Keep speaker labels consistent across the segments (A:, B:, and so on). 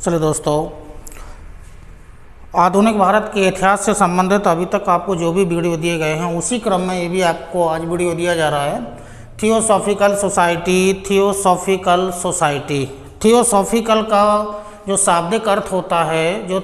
A: चलिए दोस्तों, आधुनिक भारत के इतिहास से संबंधित अभी तक आपको जो भी वीडियो दिए गए हैं उसी क्रम में ये भी आपको आज वीडियो दिया जा रहा है। Theosophical society. थियोसॉफिकल का जो शाब्दिक अर्थ होता है, जो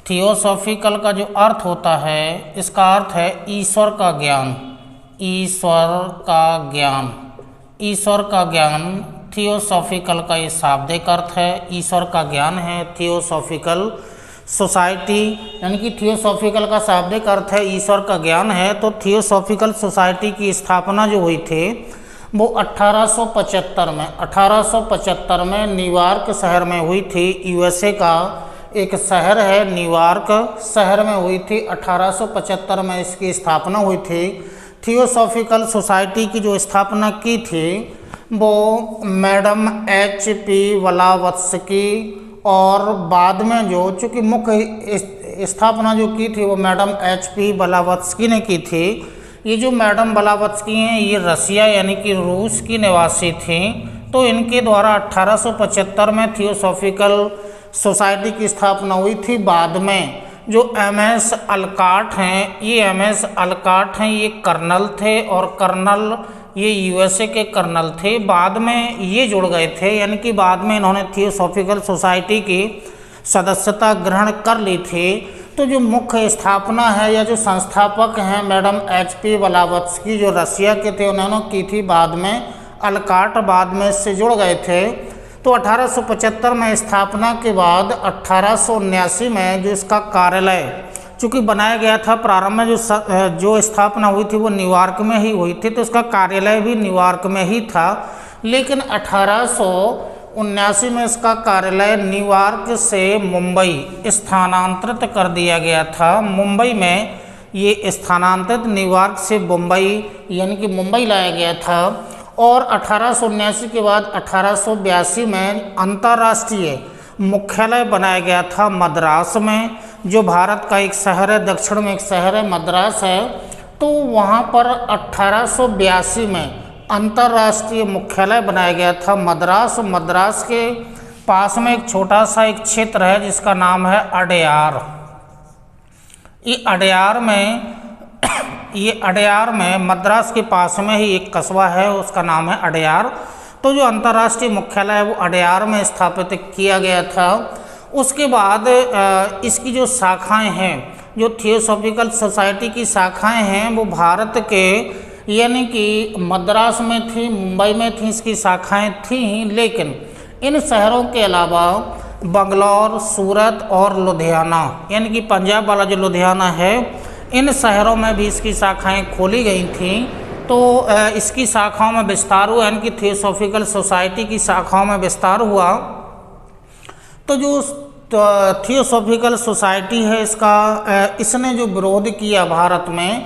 A: थियोसॉफिकल का जो अर्थ होता है, इसका अर्थ है ईश्वर का ज्ञान। थियोसॉफिकल का ये शाब्दिक अर्थ है, ईश्वर का ज्ञान है। थियोसॉफिकल सोसाइटी यानी कि थियोसॉफिकल का शाब्दिक अर्थ है ईश्वर का ज्ञान है। तो थियोसॉफिकल सोसाइटी की स्थापना जो हुई थी वो 1875 में न्यूयॉर्क शहर में हुई थी। यूएसए का एक शहर है, न्यूयॉर्क शहर में हुई थी। 1875 में इसकी स्थापना हुई थी। थियोसॉफिकल सोसाइटी की जो स्थापना की थी वो मैडम HP ब्लावत्स्की, और बाद में जो चूँकि मुख्य स्थापना जो की थी वो मैडम HP ब्लावत्स्की ने की थी। ये जो मैडम ब्लावत्स्की हैं ये रसिया यानी कि रूस की निवासी थी। तो इनके द्वारा 1875 में थियोसॉफिकल सोसाइटी की स्थापना हुई थी। बाद में जो MS अलकाट हैं, ये कर्नल थे, और कर्नल ये यूएसए के कर्नल थे। बाद में ये जुड़ गए थे, यानी कि बाद में इन्होंने थियोसॉफिकल सोसाइटी की सदस्यता ग्रहण कर ली थी। तो जो मुख्य स्थापना है या जो संस्थापक हैं मैडम HP ब्लावत्स्की जो रसिया के थे, उन्होंने की थी। बाद में अलकाट बाद में इससे जुड़ गए थे। तो 1875 में स्थापना के बाद 1879 में जो इसका कार्यालय चूँकि बनाया गया था, प्रारंभ में जो स्थापना हुई थी वो न्यूयॉर्क में ही हुई थी, तो इसका कार्यालय भी न्यूयॉर्क में ही था। लेकिन 1879 में इसका कार्यालय न्यूयॉर्क से मुंबई स्थानांतरित कर दिया गया था। मुंबई में ये स्थानांतरित न्यूयॉर्क से मुंबई यानी कि मुंबई लाया गया था। और 1879 के बाद 1882 में अंतर्राष्ट्रीय मुख्यालय बनाया गया था मद्रास में, जो भारत का एक शहर है, दक्षिण में एक शहर है मद्रास है। तो वहाँ पर 1882 में अंतर्राष्ट्रीय मुख्यालय बनाया गया था मद्रास के पास में एक छोटा सा एक क्षेत्र है जिसका नाम है अडयार। ये अडयार में मद्रास के पास में ही एक कस्बा है, उसका नाम है अडयार। तो जो अंतर्राष्ट्रीय मुख्यालय है वो अडयार में स्थापित किया गया था। उसके बाद इसकी जो शाखाएं हैं, जो थियोसॉफिकल सोसाइटी की शाखाएं हैं, वो भारत के यानी कि मद्रास में थी, मुंबई में थी, इसकी शाखाएं थीं। लेकिन इन शहरों के अलावा बंगलौर, सूरत और लुधियाना यानी कि पंजाब वाला जो लुधियाना है, इन शहरों में भी इसकी शाखाएं खोली गई थीं। तो इसकी शाखाओं में विस्तार हुआ, यानी कि थियोसॉफिकल सोसाइटी की शाखाओं में विस्तार हुआ। तो जो थियोसॉफिकल सोसाइटी है इसने जो विरोध किया भारत में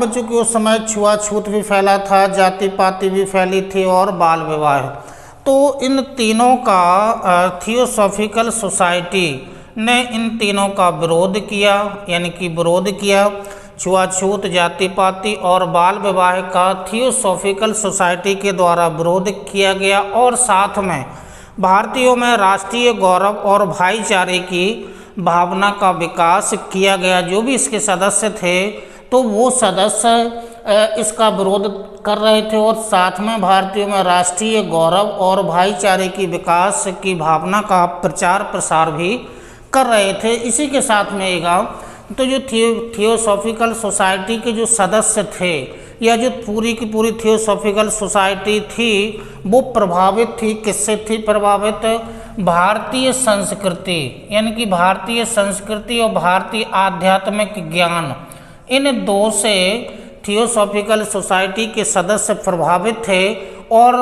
A: चूँकि उस समय छुआछूत भी फैला था, जाति पाति भी फैली थी और बाल विवाह। तो इन तीनों का थियोसॉफिकल सोसाइटी ने इन तीनों का विरोध किया, यानी कि विरोध किया। छुआछूत, जाति पाति और बाल विवाह का थियोसॉफिकल सोसाइटी के द्वारा विरोध किया गया। और साथ में भारतीयों में राष्ट्रीय गौरव और भाईचारे की भावना का विकास किया गया। जो भी इसके सदस्य थे तो वो सदस्य इसका विरोध कर रहे थे, और साथ में भारतीयों में राष्ट्रीय गौरव और भाईचारे की विकास की भावना का प्रचार प्रसार भी कर रहे थे। इसी के साथ में तो जो थियोसॉफिकल सोसाइटी के जो सदस्य थे या जो पूरी की पूरी थियोसॉफिकल सोसाइटी थी वो प्रभावित थी, किससे थी प्रभावित? भारतीय संस्कृति यानी कि भारतीय संस्कृति और भारतीय आध्यात्मिक ज्ञान, इन दो से थियोसॉफिकल सोसाइटी के सदस्य प्रभावित थे। और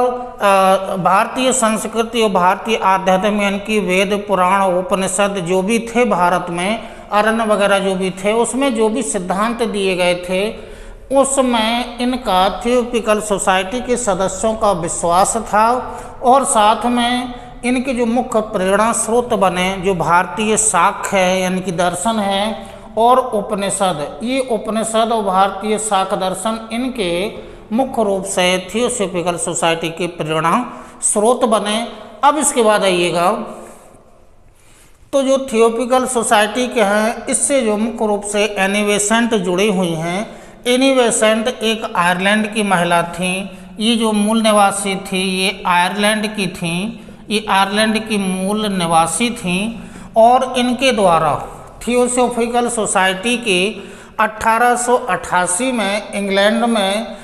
A: भारतीय संस्कृति और भारतीय आध्यात्म यानी कि वेद, पुराण, उपनिषद जो भी थे भारत में, अरण्य वगैरह जो भी थे, उसमें जो भी सिद्धांत दिए गए थे उसमें इनका थियोसॉफिकल सोसाइटी के सदस्यों का विश्वास था। और साथ में इनके जो मुख्य प्रेरणा स्रोत बने जो भारतीय शाक्त है यानी कि दर्शन है और उपनिषद, ये उपनिषद और भारतीय शाक्त दर्शन इनके मुख्य रूप से थियोसॉफिकल सोसाइटी के प्रेरणा स्रोत बने। अब इसके बाद आइएगा तो जो थियोसॉफिकल सोसाइटी के हैं, इससे जो मुख्य रूप से एनी बेसेंट जुड़ी हुई हैं। एनी बेसेंट एक आयरलैंड की महिला थी। ये जो मूल निवासी थी ये आयरलैंड की थी, ये आयरलैंड की मूल निवासी थी और इनके द्वारा थियोसॉफिकल सोसाइटी की 1888 में इंग्लैंड में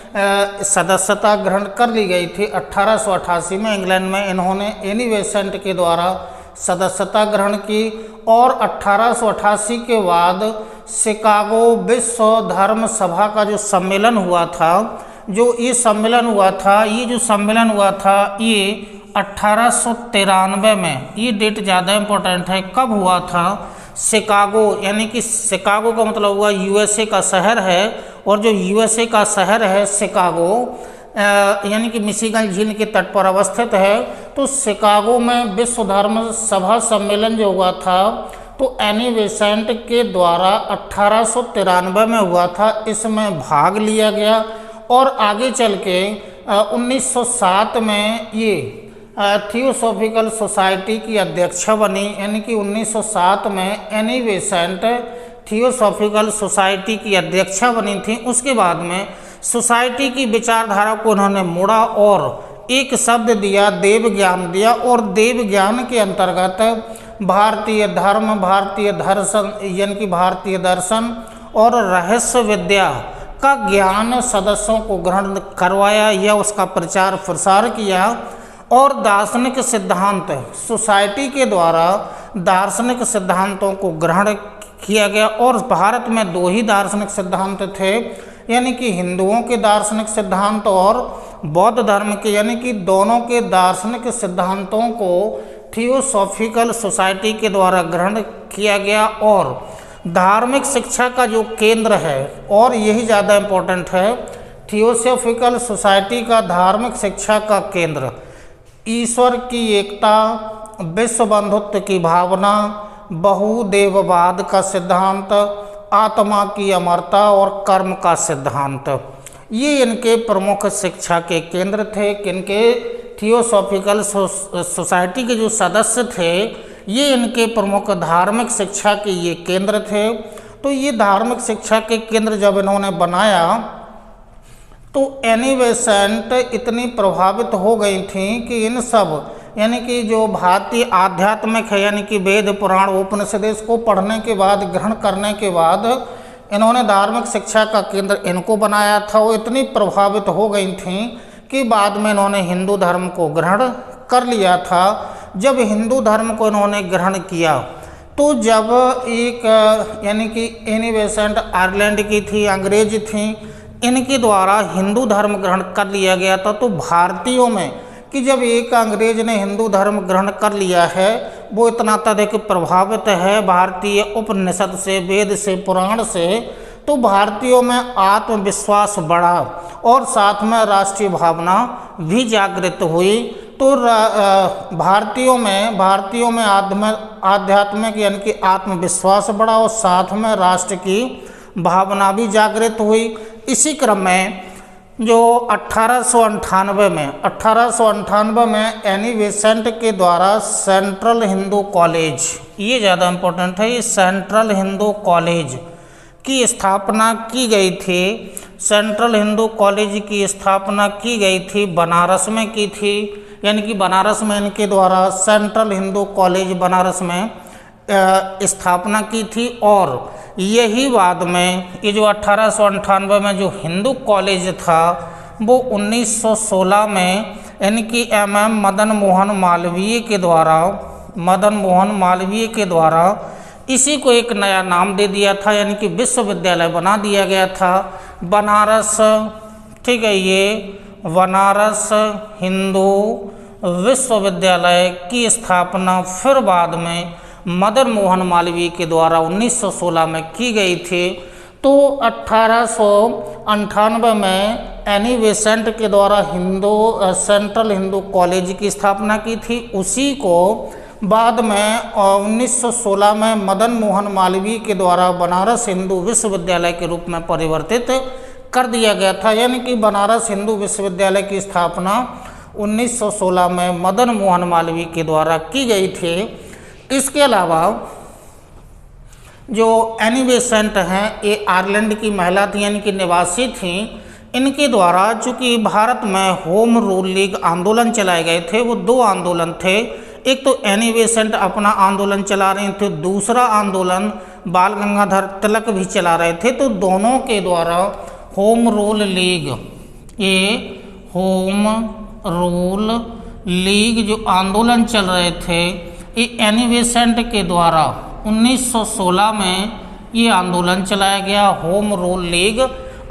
A: सदस्यता ग्रहण कर ली गई थी। 1888 में इंग्लैंड में इन्होंने एनी बेसेंट के द्वारा सदस्यता ग्रहण की और 1888 के बाद शिकागो विश्व धर्म सभा का जो सम्मेलन हुआ था, जो ये सम्मेलन हुआ था, ये जो सम्मेलन हुआ था ये 1893 में, ये डेट ज़्यादा इम्पोर्टेंट है, कब हुआ था? शिकागो, यानी कि शिकागो का मतलब हुआ यूएसए का शहर है, और जो यूएसए का शहर है शिकागो यानी कि मिशिगन झील के तट पर अवस्थित है। तो शिकागो में विश्व धर्म सभा सम्मेलन जो हुआ था तो एनी बेसेंट के द्वारा 1893 में हुआ था, इसमें भाग लिया गया और आगे चल के 1907 में ये थियोसॉफिकल सोसाइटी की अध्यक्षा बनी। यानी कि 1907 में एनी बेसेंट थियोसॉफिकल सोसाइटी की अध्यक्षा बनी थी। उसके बाद में सोसाइटी की विचारधारा को उन्होंने मोड़ा और एक शब्द दिया, देव ज्ञान दिया, और देव ज्ञान के अंतर्गत भारतीय धर्म, भारतीय दर्शन यानी कि भारतीय दर्शन और रहस्य विद्या का ज्ञान सदस्यों को ग्रहण करवाया या उसका प्रचार प्रसार किया। और दार्शनिक सिद्धांत सोसाइटी के द्वारा दार्शनिक सिद्धांतों को ग्रहण किया गया। और भारत में दो ही दार्शनिक सिद्धांत थे, यानी कि हिंदुओं के दार्शनिक सिद्धांत और बौद्ध धर्म के, यानी कि दोनों के दार्शनिक सिद्धांतों को थियोसॉफिकल सोसाइटी के द्वारा ग्रहण किया गया। और धार्मिक शिक्षा का जो केंद्र है, और यही ज़्यादा इम्पोर्टेंट है, थियोसॉफिकल सोसाइटी का धार्मिक शिक्षा का केंद्र ईश्वर की एकता, विश्व बंधुत्व की भावना, बहुदेववाद का सिद्धांत, आत्मा की अमरता और कर्म का सिद्धांत, ये इनके प्रमुख शिक्षा के केंद्र थे। किनके? थियोसॉफिकल सोसाइटी के जो सदस्य थे ये इनके प्रमुख धार्मिक शिक्षा के ये केंद्र थे। तो ये धार्मिक शिक्षा के केंद्र जब इन्होंने बनाया तो एनी बेसेंट इतनी प्रभावित हो गई थी कि इन सब यानी कि जो भारतीय आध्यात्मिक है, यानी कि वेद पुराण उपनिषद को पढ़ने के बाद, ग्रहण करने के बाद इन्होंने धार्मिक शिक्षा का केंद्र इनको बनाया था। वो इतनी प्रभावित हो गई थी कि बाद में इन्होंने हिंदू धर्म को ग्रहण कर लिया था। जब हिंदू धर्म को इन्होंने ग्रहण किया तो जब एक यानी कि एनी बेसेंट आयरलैंड की थी, अंग्रेज थी, इनके द्वारा हिंदू धर्म ग्रहण कर लिया गया था। तो भारतीयों में कि जब एक अंग्रेज ने हिंदू धर्म ग्रहण कर लिया है, वो इतना अत्यधिक प्रभावित है भारतीय उपनिषद से, वेद से, पुराण से, तो भारतीयों में आत्मविश्वास बढ़ा और साथ में राष्ट्रीय भावना भी जागृत हुई। तो भारतीयों में आध्यात्मिक यानी कि आत्मविश्वास बढ़ा और साथ में राष्ट्र की भावना भी जागृत हुई। इसी क्रम में जो 1898 में एनी बेसेंट के द्वारा सेंट्रल हिंदू कॉलेज, ये ज़्यादा इम्पोर्टेंट है, ये सेंट्रल हिंदू कॉलेज की स्थापना की गई थी। सेंट्रल हिंदू कॉलेज की स्थापना की गई थी, बनारस में की थी, यानी कि बनारस में इनके द्वारा सेंट्रल हिंदू कॉलेज बनारस में स्थापना की थी। और यही बाद में ये जो 1898 में जो हिंदू कॉलेज था वो 1916 में यानी कि मदन मोहन मालवीय के द्वारा इसी को एक नया नाम दे दिया था, यानी कि विश्वविद्यालय बना दिया गया था बनारस। ठीक है, ये बनारस हिंदू विश्वविद्यालय की स्थापना फिर बाद में मदन मोहन मालवीय के द्वारा 1916 में की गई थी। तो 1898 में एनी बेसेंट के द्वारा सेंट्रल हिंदू कॉलेज की स्थापना की थी। उसी को बाद में 1916 में मदन मोहन मालवीय के द्वारा बनारस हिंदू विश्वविद्यालय के रूप में परिवर्तित कर दिया गया था, यानी कि बनारस हिंदू विश्वविद्यालय की स्थापना 1916 में मदन मोहन मालवीय के द्वारा की गई थी। इसके अलावा जो एनी बेसेंट हैं, ये आयरलैंड की महिला थी, यानी कि निवासी थी। इनके द्वारा चूँकि भारत में होम रूल लीग आंदोलन चलाए गए थे, वो दो आंदोलन थे। एक तो एनी बेसेंट अपना आंदोलन चला रहे थे, दूसरा आंदोलन बाल गंगाधर तिलक भी चला रहे थे। तो दोनों के द्वारा होम रूल लीग, ये होम रूल लीग जो आंदोलन चल रहे थे, ये एनी बेसेंट के द्वारा 1916 में ये आंदोलन चलाया गया। होम रूल लीग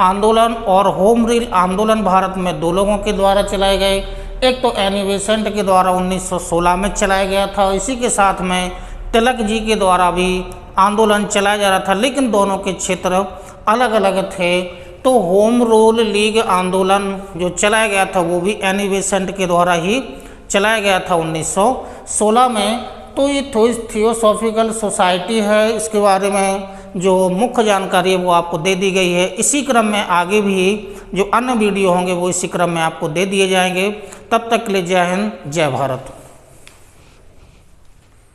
A: आंदोलन और होम रूल आंदोलन भारत में दो लोगों के द्वारा चलाए गए। एक तो एनी बेसेंट के द्वारा 1916 में चलाया गया था, इसी के साथ में तिलक जी के द्वारा भी आंदोलन चलाया जा रहा था, लेकिन दोनों के क्षेत्र अलग अलग थे। तो होम रूल लीग आंदोलन जो चलाया गया था वो भी एनी बेसेंट के द्वारा ही चलाया गया था 1916 में। तो ये थियोसॉफिकल सोसाइटी है, इसके बारे में जो मुख्य जानकारी है वो आपको दे दी गई है। इसी क्रम में आगे भी जो अन्य वीडियो होंगे वो इसी क्रम में आपको दे दिए जाएंगे। तब तक के लिए जय हिंद, जय भारत।